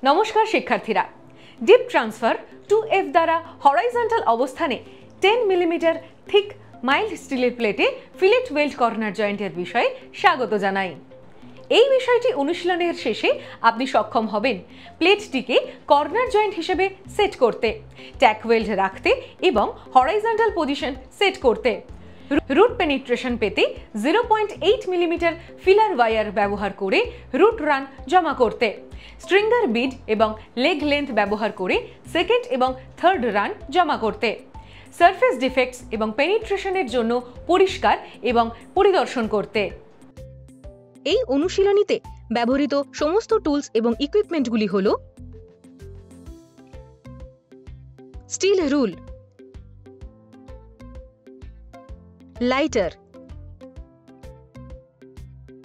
নমস্কার শিক্ষার্থীরা, deep transfer 2F দ্বারা হরাইজন্টাল অবস্থানে 10 মিলিমিটার থিক মাইল্ড স্টিলের প্লেটে ফিলেট ওয়েল্ড কর্নার জয়েন্টের বিষয়ে স্বাগত জানাই। এই বিষয়টি অনুশীলনের শেষে আপনি সক্ষম হবেন প্লেটটিকে কর্নার জয়েন্ট হিসেবে সেট করতে, ট্যাক ওয়েল্ড রাখতে এবং হরাইজন্টাল পজিশন সেট করতে। রুট পেনিট্রেশন পেতে 0.8 মিলিমিটার ফিলার ওয়্যার ব্যবহার করে রুট রান জমা করতে, স্ট্রিঙ্গার বিড এবং লেগ লেন্থ ব্যবহার করে সেকেন্ড এবং থার্ড রান জমা করতে, সারফেস ডিফেক্টস এবং পেনিট্রেশনের জন্য পরিষ্কার এবং পরিদর্শন করতে। এই অনুশীলনীতে ব্যবহৃত সমস্ত টুলস এবং ইকুইপমেন্টগুলি হল: steel rule, lighter,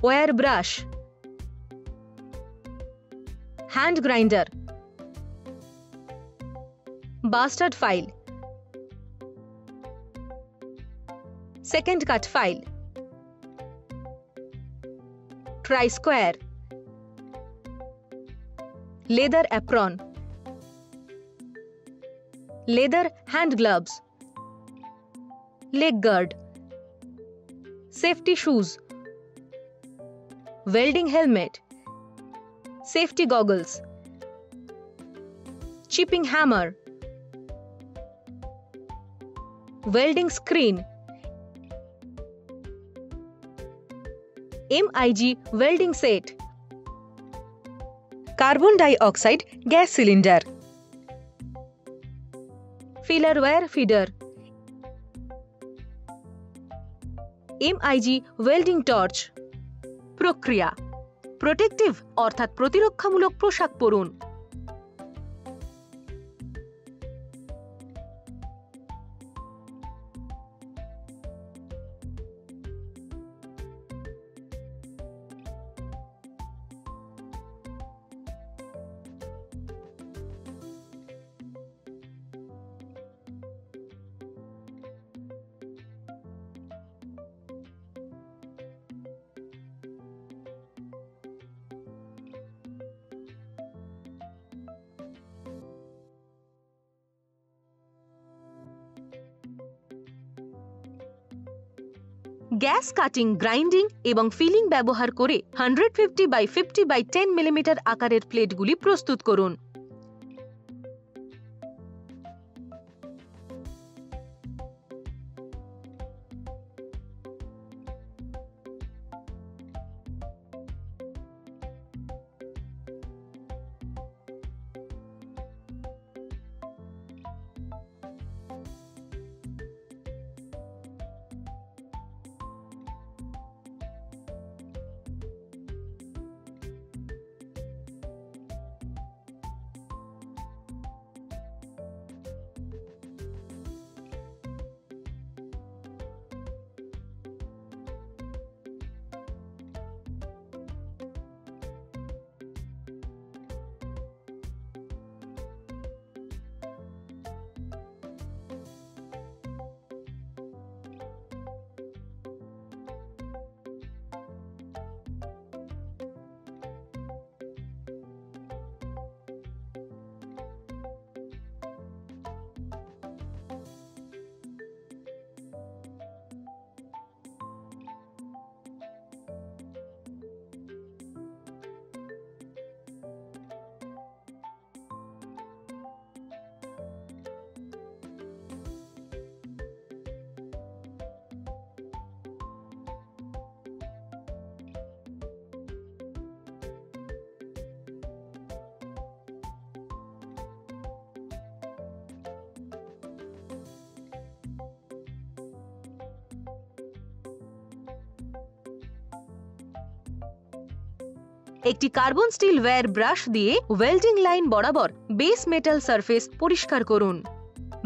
wire brush, hand grinder, bastard file, second cut file, try square, leather apron, leather hand gloves, leg guard, safety shoes, welding helmet, safety goggles, chipping hammer, welding screen, MIG welding set, carbon dioxide gas cylinder, filler wire feeder, MIG welding torch. প্রক্রিয়া: protective অর্থাৎ প্রতিরক্ষামূলক পোশাক পরুন। Gas cutting, grinding এবং filing ব্যবহার করে 150x50x10 millimetre আকারের প্লেটগুলি প্রস্তুত করুন। একটি কার্বন স্টিল ওয়্যার ব্রাশ দিয়ে ওয়েল্ডিং লাইন বরাবর বেস মেটাল সারফেস পরিষ্কার করুন।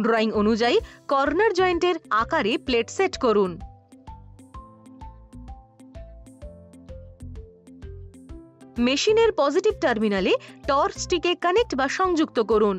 ড্রয়িং অনুযায়ী কর্নার জয়েন্টের আকারে প্লেট সেট করুন। মেশিনের পজিটিভ টার্মিনালে টর্চটিকে কানেক্ট বা সংযুক্ত করুন।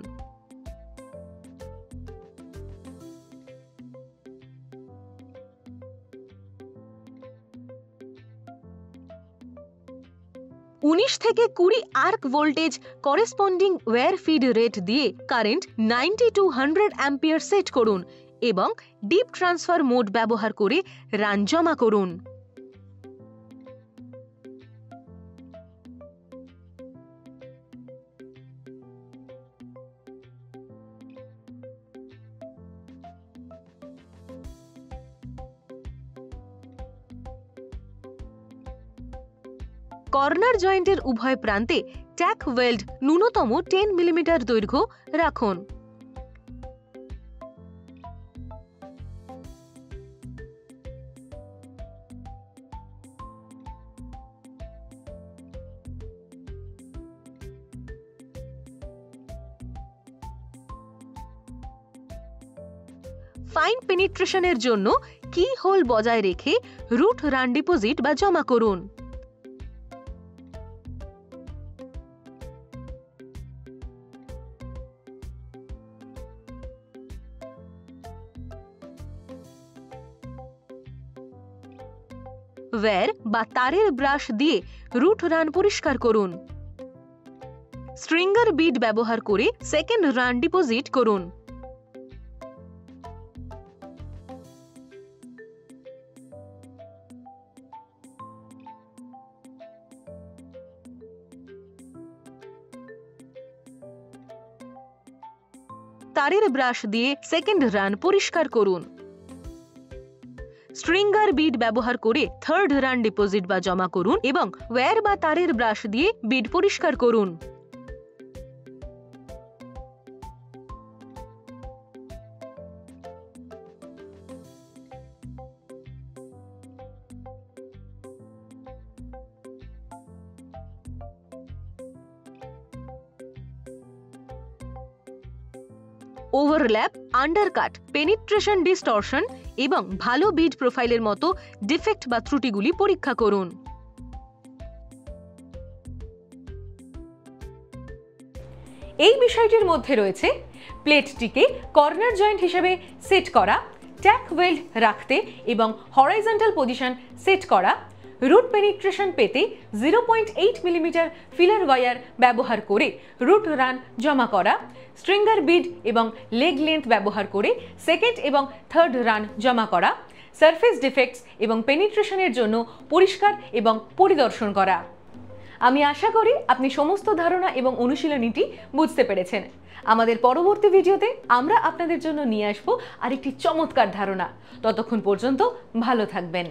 19 থেকে 20 arc voltage corresponding wire feed rate দিয়ে কারেন্ট 90 টু 100 অ্যাম্পিয়ার সেট করুন এবং ডিপ ট্রান্সফার মোড ব্যবহার করে রান জমা করুন। কর্নার জয়েন্টের উভয় প্রান্তে ট্যাক ওয়েল্ড ন্যূনতম 10 মিলিমিটার দৈর্ঘ্য রাখুন। ফাইন পেনিট্রেশনের জন্য কি হোল বজায় রেখে রুট রান ডিপোজিট বা জমা করুন। ওয়্যার বা তারের ব্রাশ দিয়ে রুট রান পরিষ্কার করুন। স্ট্রিঙ্গার বিড ব্যবহার করে সেকেন্ড রান ডিপোজিট করুন। তারের ব্রাশ দিয়ে সেকেন্ড রান পরিষ্কার করুন। স্ট্রিঙ্গার বিড ব্যবহার করে থার্ড রান ডিপোজিট বা জমা করুন এবং ওয়্যার বা তারের ব্রাশ দিয়ে বিড পরিষ্কার করুন। ওভারল্যাপ, আন্ডারকাট, পেনিট্রেশন ডিস্টরশন এবং ভালো বিড প্রোফাইলের মতো ডিফেক্ট বা ত্রুটিগুলি পরীক্ষা করুন। এই বিষয়টির মধ্যে রয়েছে প্লেটটিকে কর্নার জয়েন্ট হিসেবে সেট করা, ট্যাক ওয়েল্ড রাখতে এবং হরাইজন্টাল পজিশন সেট করা, রুট পেনিট্রেশন পেতে 0.8 মিলিমিটার ফিলার ওয়্যার ব্যবহার করে রুট রান জমা করা, স্ট্রিঙ্গার বিড এবং লেগ লেন্থ ব্যবহার করে সেকেন্ড এবং থার্ড রান জমা করা, সারফেস ডিফেক্টস এবং পেনিট্রেশনের জন্য পরিষ্কার এবং পরিদর্শন করা। আমি আশা করি আপনি সমস্ত ধারণা এবং অনুশীলনীটি বুঝতে পেরেছেন। আমাদের পরবর্তী ভিডিওতে আমরা আপনাদের জন্য নিয়ে আসবো আরেকটি চমৎকার ধারণা। ততক্ষণ পর্যন্ত ভালো থাকবেন।